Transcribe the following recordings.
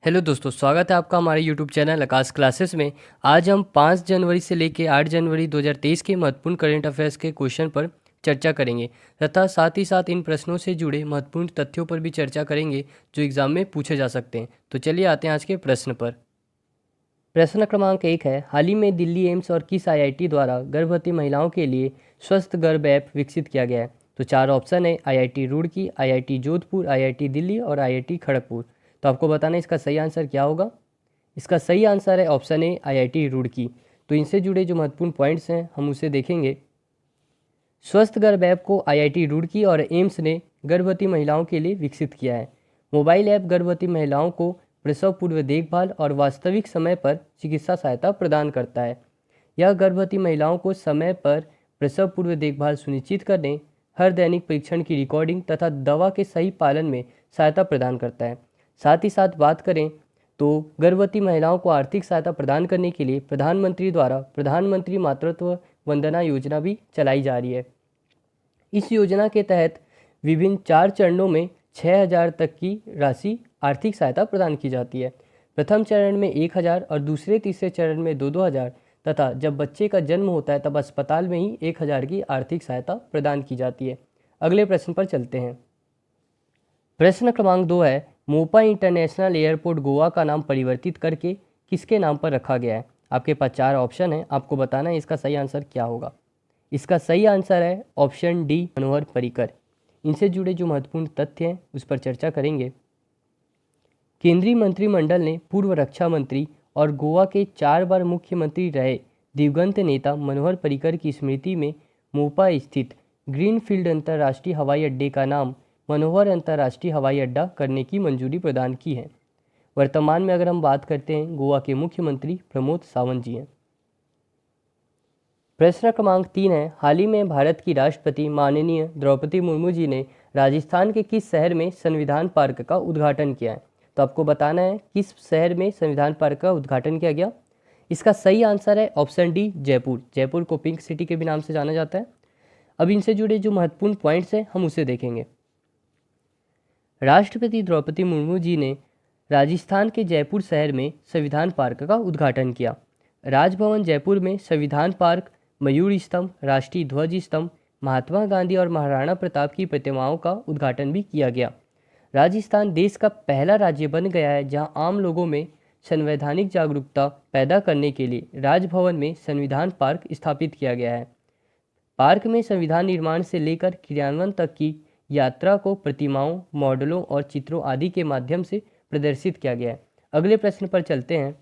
Hello दोस्तों, स्वागत है आपका हमारे यूट्यूब चैनल आकाश क्लासेस में। आज हम 5 जनवरी से लेकर 8 जनवरी 2023 के महत्वपूर्ण करंट अफेयर्स के क्वेश्चन पर चर्चा करेंगे तथा साथ ही साथ इन प्रश्नों से जुड़े महत्वपूर्ण तथ्यों पर भी चर्चा करेंगे जो एग्जाम में पूछे जा सकते हैं। तो चलिए आते हैं आज के प्रश्न पर। प्रश्न क्रमांक 1 है, हाल ही में दिल्ली एम्स और किस आईआईटी द्वारा गर्भवती महिलाओं के लिए स्वस्थ गर्भ ऐप विकसित किया गया है? तो 4 ऑप्शन है, IIT Roorkee, IIT Jodhpur, IIT Delhi और आईआईटी खड़गपुर। तो आपको बताना है इसका सही आंसर क्या होगा। इसका सही आंसर है ऑप्शन ए, आईआईटी रुड़की। तो इनसे जुड़े जो महत्वपूर्ण पॉइंट्स हैं हम उसे देखेंगे। स्वस्थ गर्भ ऐप को आईआईटी रुड़की और एम्स ने गर्भवती महिलाओं के लिए विकसित किया है। मोबाइल ऐप गर्भवती महिलाओं को प्रसव पूर्व देखभाल और वास्तविक समय पर चिकित्सा सहायता प्रदान करता है। यह गर्भवती महिलाओं को समय पर प्रसव पूर्व देखभाल सुनिश्चित करने, हर दैनिक परीक्षण की रिकॉर्डिंग तथा दवा के सही पालन में सहायता प्रदान करता है। साथ ही साथ बात करें तो गर्भवती महिलाओं को आर्थिक सहायता प्रदान करने के लिए प्रधानमंत्री द्वारा प्रधानमंत्री मातृत्व वंदना योजना भी चलाई जा रही है। इस योजना के तहत विभिन्न 4 चरणों में 6,000 तक की राशि आर्थिक सहायता प्रदान की जाती है। प्रथम चरण में 1,000 और दूसरे तीसरे चरण में 2-2 हज़ार तथा जब बच्चे का जन्म होता है तब अस्पताल में ही 1,000 की आर्थिक सहायता प्रदान की जाती है। अगले प्रश्न पर चलते हैं। प्रश्न क्रमांक 2 है, मोपा इंटरनेशनल एयरपोर्ट गोवा का नाम परिवर्तित करके किसके नाम पर रखा गया है? आपके पास 4 ऑप्शन है, आपको बताना है इसका सही आंसर क्या होगा। इसका सही आंसर है ऑप्शन डी, मनोहर पर्रिकर। इनसे जुड़े जो महत्वपूर्ण तथ्य हैं उस पर चर्चा करेंगे। केंद्रीय मंत्रिमंडल ने पूर्व रक्षा मंत्री और गोवा के 4 बार मुख्यमंत्री रहे दिवंगत नेता मनोहर पर्रिकर की स्मृति में मोपा स्थित ग्रीनफील्ड अंतर्राष्ट्रीय हवाई अड्डे का नाम मनोहर अंतर्राष्ट्रीय हवाई अड्डा करने की मंजूरी प्रदान की है। वर्तमान में अगर हम बात करते हैं, गोवा के मुख्यमंत्री प्रमोद सावंत जी हैं। प्रश्न क्रमांक 3 है, हाल ही में भारत की राष्ट्रपति माननीय द्रौपदी मुर्मू जी ने राजस्थान के किस शहर में संविधान पार्क का उद्घाटन किया है? तो आपको बताना है किस शहर में संविधान पार्क का उद्घाटन किया गया। इसका सही आंसर है ऑप्शन डी, जयपुर। जयपुर को पिंक सिटी के भी नाम से जाना जाता है। अब इनसे जुड़े जो महत्वपूर्ण पॉइंट्स हैं हम उसे देखेंगे। राष्ट्रपति द्रौपदी मुर्मू जी ने राजस्थान के जयपुर शहर में संविधान पार्क का उद्घाटन किया। राजभवन जयपुर में संविधान पार्क, मयूर स्तंभ, राष्ट्रीय ध्वज स्तंभ, महात्मा गांधी और महाराणा प्रताप की प्रतिमाओं का उद्घाटन भी किया गया। राजस्थान देश का पहला राज्य बन गया है जहां आम लोगों में संवैधानिक जागरूकता पैदा करने के लिए राजभवन में संविधान पार्क स्थापित किया गया है। पार्क में संविधान निर्माण से लेकर क्रियान्वयन तक की यात्रा को प्रतिमाओं, मॉडलों और चित्रों आदि के माध्यम से प्रदर्शित किया गया है। अगले प्रश्न पर चलते हैं।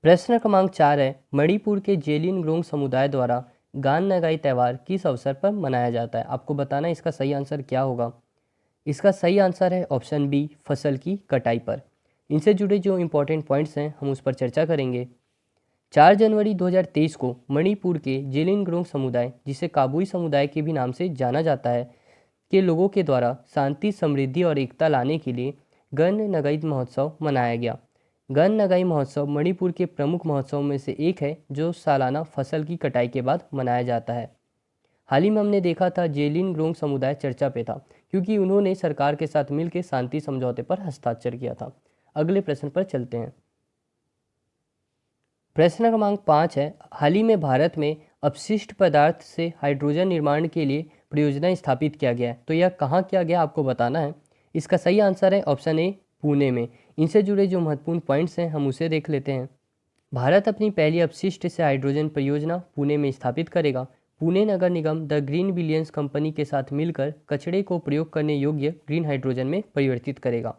प्रश्न क्रमांक 4 है, मणिपुर के जेलियनग्रोंग समुदाय द्वारा गान नगाई त्यौहार किस अवसर पर मनाया जाता है? आपको बताना है इसका सही आंसर क्या होगा। इसका सही आंसर है ऑप्शन बी, फसल की कटाई पर। इनसे जुड़े जो इंपॉर्टेंट पॉइंट्स हैं हम उस पर चर्चा करेंगे। 4 जनवरी 2023 को मणिपुर के जेलियनग्रोंग समुदाय, जिसे काबुई समुदाय के भी नाम से जाना जाता है, के लोगों के द्वारा शांति, समृद्धि और एकता लाने के लिए गण नगाई महोत्सव मनाया गया। गण नगाई महोत्सव मणिपुर के प्रमुख महोत्सवों में से एक है जो सालाना फसल की कटाई के बाद मनाया जाता है। हाल ही में हमने देखा था जेलियनग्रोंग समुदाय चर्चा पे था क्योंकि उन्होंने सरकार के साथ मिलकर शांति समझौते पर हस्ताक्षर किया था। अगले प्रश्न पर चलते हैं। प्रश्न क्रमांक 5 है, हाल ही में भारत में अपशिष्ट पदार्थ से हाइड्रोजन निर्माण के लिए परियोजना स्थापित किया गया है। तो यह कहाँ किया गया आपको बताना है। इसका सही आंसर है ऑप्शन ए, पुणे में। इनसे जुड़े जो महत्वपूर्ण पॉइंट्स हैं हम उसे देख लेते हैं। भारत अपनी पहली अपशिष्ट से हाइड्रोजन परियोजना पुणे में स्थापित करेगा। पुणे नगर निगम द ग्रीन बिलियंस कंपनी के साथ मिलकर कचरे को प्रयोग करने योग्य ग्रीन हाइड्रोजन में परिवर्तित करेगा।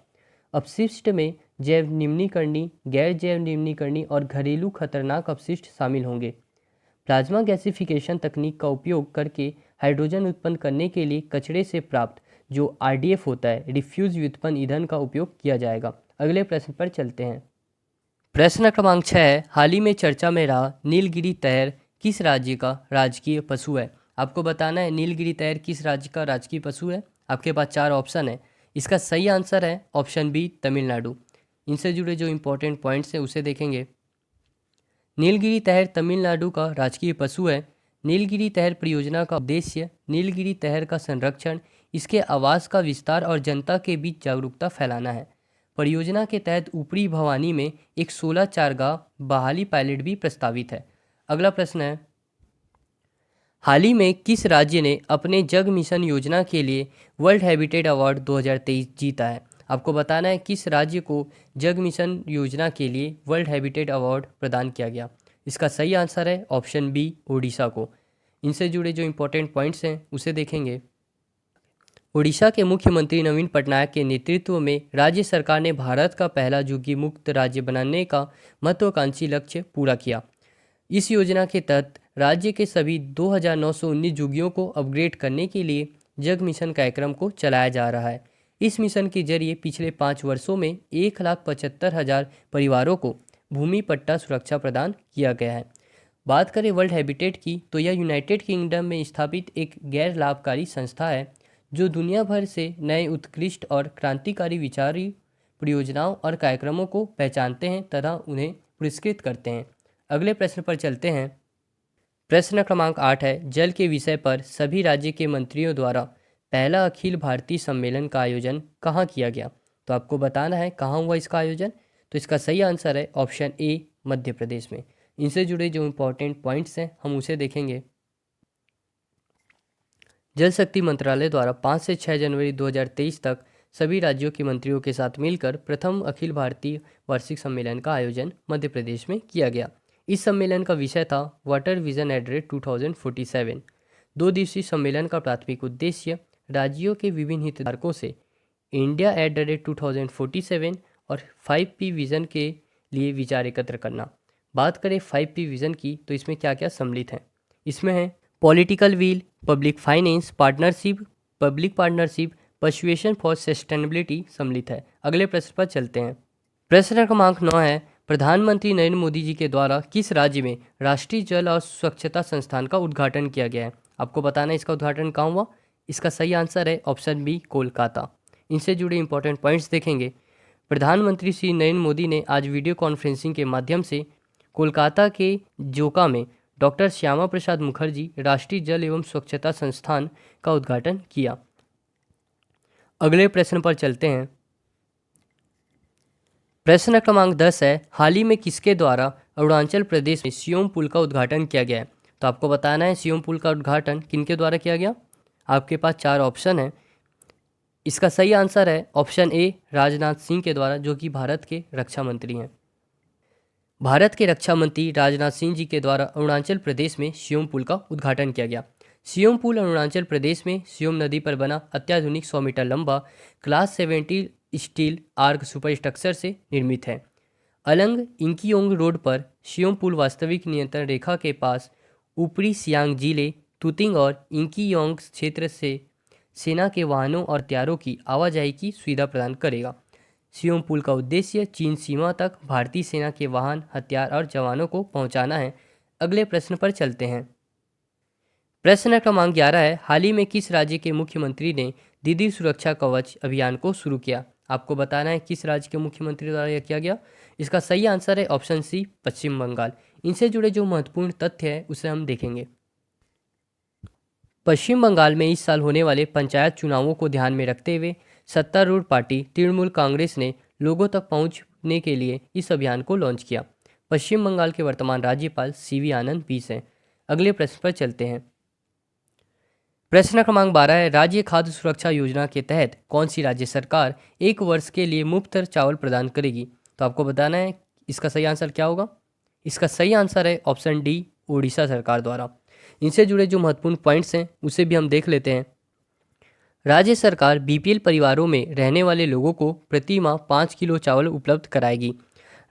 अपशिष्ट में जैव निम्नीकरणीय, गैर जैव निम्नीकरणीय और घरेलू खतरनाक अपशिष्ट शामिल होंगे। प्लाज्मा गैसिफिकेशन तकनीक का उपयोग करके हाइड्रोजन उत्पन्न करने के लिए कचरे से प्राप्त जो आरडीएफ होता है, रिफ्यूज व्युत्पन्न ईंधन का उपयोग किया जाएगा। अगले प्रश्न पर चलते हैं। प्रश्न क्रमांक 6 है, हाल ही में चर्चा में रहा नीलगिरी तैर किस राज्य का राजकीय पशु है? आपको बताना है नीलगिरी तैर किस राज्य का राजकीय पशु है। आपके पास 4 ऑप्शन है। इसका सही आंसर है ऑप्शन बी, तमिलनाडु। इनसे जुड़े जो इंपॉर्टेंट पॉइंट्स हैं उसे देखेंगे। नीलगिरी तहर तमिलनाडु का राजकीय पशु है। नीलगिरी तहर परियोजना का उद्देश्य नीलगिरी तहर का संरक्षण इसके आवास का विस्तार और जनता के बीच जागरूकता फैलाना है। परियोजना के तहत ऊपरी भवानी में एक 16 चारगाह बहाली पायलट भी प्रस्तावित है। अगला प्रश्न है, हाल ही में किस राज्य ने अपने जग मिशन योजना के लिए वर्ल्ड हैबिटेट अवार्ड 2023 जीता है? आपको बताना है किस राज्य को जग मिशन योजना के लिए वर्ल्ड हैबिटेट अवार्ड प्रदान किया गया। इसका सही आंसर है ऑप्शन बी, ओडिशा को। इनसे जुड़े जो इंपॉर्टेंट पॉइंट्स हैं उसे देखेंगे। ओडिशा के मुख्यमंत्री नवीन पटनायक के नेतृत्व में राज्य सरकार ने भारत का पहला झुग्गी मुक्त राज्य बनाने का महत्वाकांक्षी लक्ष्य पूरा किया। इस योजना के तहत राज्य के सभी 2919 झुग्गियों को अपग्रेड करने के लिए जग मिशन कार्यक्रम को चलाया जा रहा है। इस मिशन के जरिए पिछले 5 वर्षों में 1,75,000 परिवारों को भूमि पट्टा सुरक्षा प्रदान किया गया है। बात करें वर्ल्ड हैबिटेट की, तो यह यूनाइटेड किंगडम में स्थापित एक गैर लाभकारी संस्था है जो दुनिया भर से नए उत्कृष्ट और क्रांतिकारी विचारी परियोजनाओं और कार्यक्रमों को पहचानते हैं तथा उन्हें पुरस्कृत करते हैं। अगले प्रश्न पर चलते हैं। प्रश्न क्रमांक 8 है, जल के विषय पर सभी राज्य के मंत्रियों द्वारा पहला अखिल भारतीय सम्मेलन का आयोजन कहाँ किया गया? तो आपको बताना है कहाँ हुआ इसका आयोजन। तो इसका सही आंसर है ऑप्शन ए, मध्य प्रदेश में। इनसे जुड़े जो इंपॉर्टेंट पॉइंट्स हैं हम उसे देखेंगे। जल शक्ति मंत्रालय द्वारा 5 से 6 जनवरी 2023 तक सभी राज्यों के मंत्रियों के साथ मिलकर प्रथम अखिल भारतीय वार्षिक सम्मेलन का आयोजन मध्य प्रदेश में किया गया। इस सम्मेलन का विषय था वाटर विजन एट रेट 2047। 2 दिवसीय सम्मेलन का प्राथमिक उद्देश्य राज्यों के विभिन्न हितधारकों से इंडिया एट द रेट 2047 और 5P विजन के लिए विचार एकत्र करना। बात करें 5P विजन की, तो इसमें क्या क्या सम्मिलित हैं? इसमें है political will, public finance, partnership, public partnership, persuasion for sustainability सम्मिलित है। अगले प्रश्न पर चलते हैं। प्रश्न क्रमांक 9 है, प्रधानमंत्री नरेंद्र मोदी जी के द्वारा किस राज्य में राष्ट्रीय जल और स्वच्छता संस्थान का उद्घाटन किया गया है? आपको बताना है इसका उद्घाटन कहाँ हुआ। इसका सही आंसर है ऑप्शन बी, कोलकाता। इनसे जुड़े इंपॉर्टेंट पॉइंट्स देखेंगे। प्रधानमंत्री श्री नरेंद्र मोदी ने आज वीडियो कॉन्फ्रेंसिंग के माध्यम से कोलकाता के जोका में डॉक्टर श्यामा प्रसाद मुखर्जी राष्ट्रीय जल एवं स्वच्छता संस्थान का उद्घाटन किया। अगले प्रश्न पर चलते हैं। प्रश्न क्रमांक 10 है, हाल ही में किसके द्वारा अरुणाचल प्रदेश में सियोम पुल का उद्घाटन किया गया है? तो आपको बताना है सियोम पुल का उद्घाटन किनके द्वारा किया गया। आपके पास 4 ऑप्शन है। इसका सही आंसर है ऑप्शन ए, राजनाथ सिंह के द्वारा, जो कि भारत के रक्षा मंत्री हैं। भारत के रक्षा मंत्री राजनाथ सिंह जी के द्वारा अरुणाचल प्रदेश में सियोम पुल का उद्घाटन किया गया। सियोम पुल अरुणाचल प्रदेश में सियोम नदी पर बना अत्याधुनिक 100 मीटर लंबा class 70 steel arc super structure से निर्मित है। अलंग इंकियोंग रोड पर सियोम पुल वास्तविक नियंत्रण रेखा के पास ऊपरी सियांग जिले तुतिंग और इंकियोंग क्षेत्र से सेना के वाहनों और हथियारों की आवाजाही की सुविधा प्रदान करेगा। सियोम पुल का उद्देश्य चीन सीमा तक भारतीय सेना के वाहन, हथियार और जवानों को पहुंचाना है। अगले प्रश्न पर चलते हैं। प्रश्न क्रमांक 11 है, हाल ही में किस राज्य के मुख्यमंत्री ने दीदी सुरक्षा कवच अभियान को शुरू किया? आपको बताना है किस राज्य के मुख्यमंत्री द्वारा यह किया गया। इसका सही आंसर है ऑप्शन सी, पश्चिम बंगाल। इनसे जुड़े जो महत्वपूर्ण तथ्य है उसे हम देखेंगे। पश्चिम बंगाल में इस साल होने वाले पंचायत चुनावों को ध्यान में रखते हुए सत्तारूढ़ पार्टी तृणमूल कांग्रेस ने लोगों तक पहुंचने के लिए इस अभियान को लॉन्च किया। पश्चिम बंगाल के वर्तमान राज्यपाल सीवी आनंद पीस हैं। अगले प्रश्न पर चलते हैं। प्रश्न क्रमांक 12 है, राज्य खाद्य सुरक्षा योजना के तहत कौन सी राज्य सरकार 1 वर्ष के लिए मुफ्त चावल प्रदान करेगी? तो आपको बताना है इसका सही आंसर क्या होगा। इसका सही आंसर है ऑप्शन डी, ओडिशा सरकार द्वारा। इनसे जुड़े जो महत्वपूर्ण पॉइंट्स हैं उसे भी हम देख लेते हैं। राज्य सरकार बीपीएल परिवारों में रहने वाले लोगों को प्रति माह 5 किलो चावल उपलब्ध कराएगी।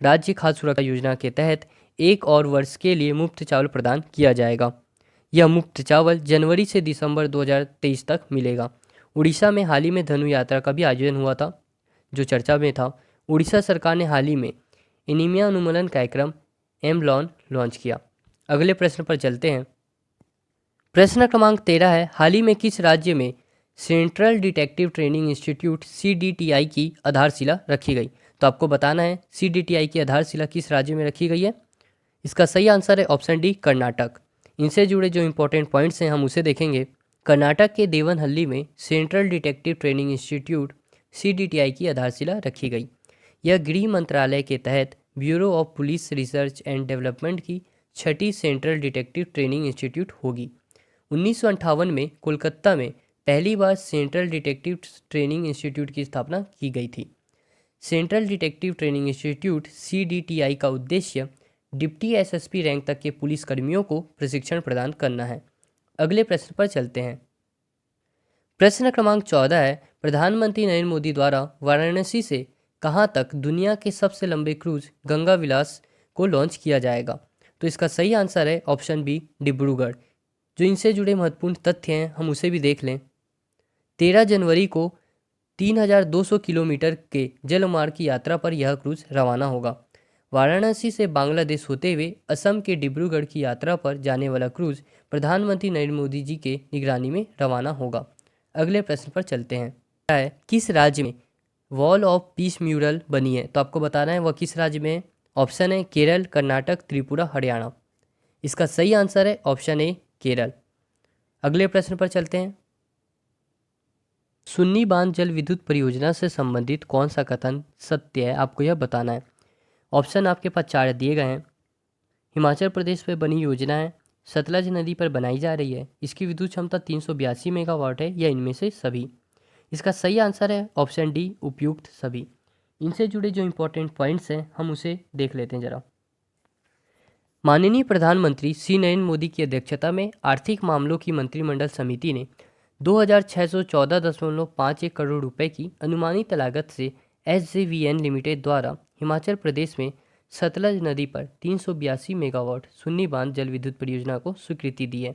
राज्य खाद्य सुरक्षा योजना के तहत 1 और वर्ष के लिए मुफ्त चावल प्रदान किया जाएगा। यह मुफ्त चावल जनवरी से दिसंबर 2023 तक मिलेगा। उड़ीसा में हाल ही में धनु यात्रा का भी आयोजन हुआ था जो चर्चा में था। उड़ीसा सरकार ने हाल ही में एनीमिया उन्मूलन कार्यक्रम एमलॉन लॉन्च किया। अगले प्रश्न पर चलते हैं। प्रश्न क्रमांक 13 है, हाल ही में किस राज्य में central detective training institute CDTI की आधारशिला रखी गई? तो आपको बताना है CDTI की आधारशिला किस राज्य में रखी गई है। इसका सही आंसर है ऑप्शन डी, कर्नाटक। इनसे जुड़े जो इंपॉर्टेंट पॉइंट्स हैं हम उसे देखेंगे। कर्नाटक के देवनहल्ली में central detective training institute CDTI की आधारशिला रखी गई। यह गृह मंत्रालय के तहत bureau of police research and development की छठी सेंट्रल डिटेक्टिव ट्रेनिंग इंस्टीट्यूट होगी। 1958 में कोलकाता में पहली बार सेंट्रल डिटेक्टिव ट्रेनिंग इंस्टीट्यूट की स्थापना की गई थी। Central detective training institute CDTI का उद्देश्य डिप्टी SSP रैंक तक के पुलिस कर्मियों को प्रशिक्षण प्रदान करना है। अगले प्रश्न पर चलते हैं। प्रश्न क्रमांक 14 है, प्रधानमंत्री नरेंद्र मोदी द्वारा वाराणसी से कहाँ तक दुनिया के सबसे लंबे क्रूज गंगा विलास को लॉन्च किया जाएगा? तो इसका सही आंसर है ऑप्शन बी, डिब्रूगढ़। जो इनसे जुड़े महत्वपूर्ण तथ्य हैं हम उसे भी देख लें। 13 जनवरी को 3200 किलोमीटर के जलमार्ग की यात्रा पर यह क्रूज रवाना होगा। वाराणसी से बांग्लादेश होते हुए असम के डिब्रूगढ़ की यात्रा पर जाने वाला क्रूज प्रधानमंत्री नरेंद्र मोदी जी के निगरानी में रवाना होगा। अगले प्रश्न पर चलते हैं। किस राज्य में वॉल ऑफ पीस म्यूरल बनी है? तो आपको बताना है वह किस राज्य में है। ऑप्शन है केरल, कर्नाटक, त्रिपुरा, हरियाणा। इसका सही आंसर है ऑप्शन ए, केरल। अगले प्रश्न पर चलते हैं। सुन्नी बांध जल विद्युत परियोजना से संबंधित कौन सा कथन सत्य है? आपको यह बताना है। ऑप्शन आपके पास 4 दिए गए हैं। हिमाचल प्रदेश में बनी योजना है, सतलज नदी पर बनाई जा रही है, इसकी विद्युत क्षमता 382 मेगावाट है, या इनमें से सभी। इसका सही आंसर है ऑप्शन डी, उपयुक्त सभी। इनसे जुड़े जो इंपॉर्टेंट पॉइंट्स हैं हम उसे देख लेते हैं जरा। माननीय प्रधानमंत्री श्री नरेंद्र मोदी की अध्यक्षता में आर्थिक मामलों की मंत्रिमंडल समिति ने 2614.51 करोड़ रुपए की अनुमानित लागत से SJVN लिमिटेड द्वारा हिमाचल प्रदेश में सतलज नदी पर 382 मेगावाट सुन्नी बांध जल विद्युत परियोजना को स्वीकृति दी है।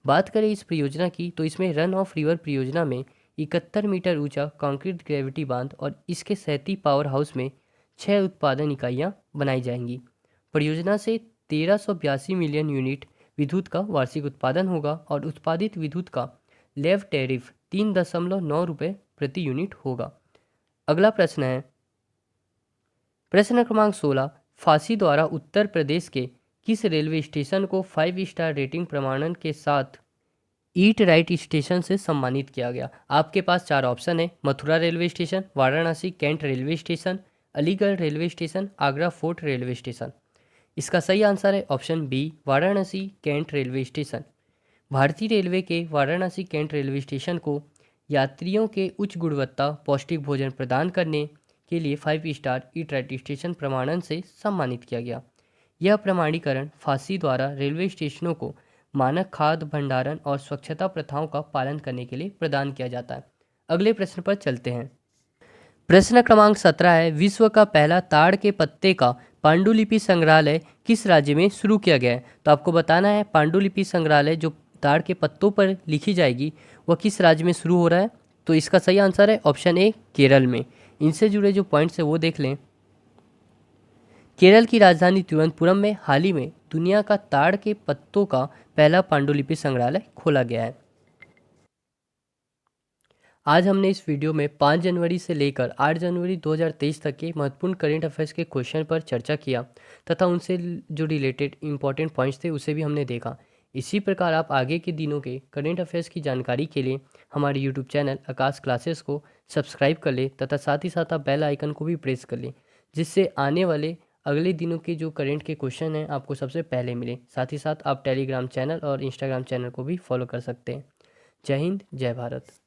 बात करें इस परियोजना की तो इसमें रन ऑफ रिवर परियोजना में 71 मीटर ऊंचा कंक्रीट ग्रेविटी बांध और इसके सहती पावर हाउस में 6 उत्पादन इकाइयां बनाई जाएंगी। परियोजना से 1382 मिलियन यूनिट विद्युत का वार्षिक उत्पादन होगा और उत्पादित विद्युत का लेव टैरिफ 3.9 रुपये प्रति यूनिट होगा। अगला प्रश्न है प्रश्न क्रमांक 16, फांसी द्वारा उत्तर प्रदेश के किस रेलवे स्टेशन को 5 स्टार रेटिंग प्रमाणन के साथ ईट राइट स्टेशन से सम्मानित किया गया? आपके पास 4 ऑप्शन है। Mathura railway station, Varanasi cantt railway station, Aligarh railway station, Agra fort railway station. इसका सही आंसर है option B, Varanasi cantt railway station. भारतीय रेलवे के वाराणसी कैंट रेलवे स्टेशन को यात्रियों के उच्च गुणवत्ता पौष्टिक भोजन प्रदान करने के लिए 5 स्टार ईट राइट स्टेशन प्रमाणन से सम्मानित किया गया। यह प्रमाणीकरण फांसी द्वारा रेलवे स्टेशनों को मानक खाद्य भंडारण और स्वच्छता प्रथाओं का पालन करने के लिए प्रदान किया जाता है। अगले प्रश्न पर चलते हैं। प्रश्न क्रमांक 17 है, विश्व का पहला ताड़ के पत्ते का पांडुलिपि संग्रहालय किस राज्य में शुरू किया गया है? तो आपको बताना है पांडुलिपि संग्रहालय जो ताड़ के पत्तों पर लिखी जाएगी वह किस राज्य में शुरू हो रहा है? तो इसका सही आंसर है ऑप्शन ए, केरल में। इनसे जुड़े जो पॉइंट्स है वो देख लें। केरल की राजधानी तिरुवनंतपुरम में हाल ही में दुनिया का ताड़ के पत्तों का पहला पांडुलिपि संग्रहालय खोला गया है। आज हमने इस वीडियो में 5 जनवरी से लेकर 8 जनवरी 2023 तक के महत्वपूर्ण करंट अफेयर्स के क्वेश्चन पर चर्चा किया तथा उनसे जो रिलेटेड इंपॉर्टेंट पॉइंट्स थे उसे भी हमने देखा। इसी प्रकार आप आगे के दिनों के करंट अफेयर्स की जानकारी के लिए हमारे यूट्यूब चैनल आकाश क्लासेस को सब्सक्राइब कर ले तथा साथ ही साथ आप बेल आइकन को भी प्रेस कर लें, जिससे आने वाले अगले दिनों के जो करंट के क्वेश्चन हैं आपको सबसे पहले मिले। साथ ही साथ आप टेलीग्राम चैनल और इंस्टाग्राम चैनल को भी फॉलो कर सकते हैं। जय हिंद, जय भारत।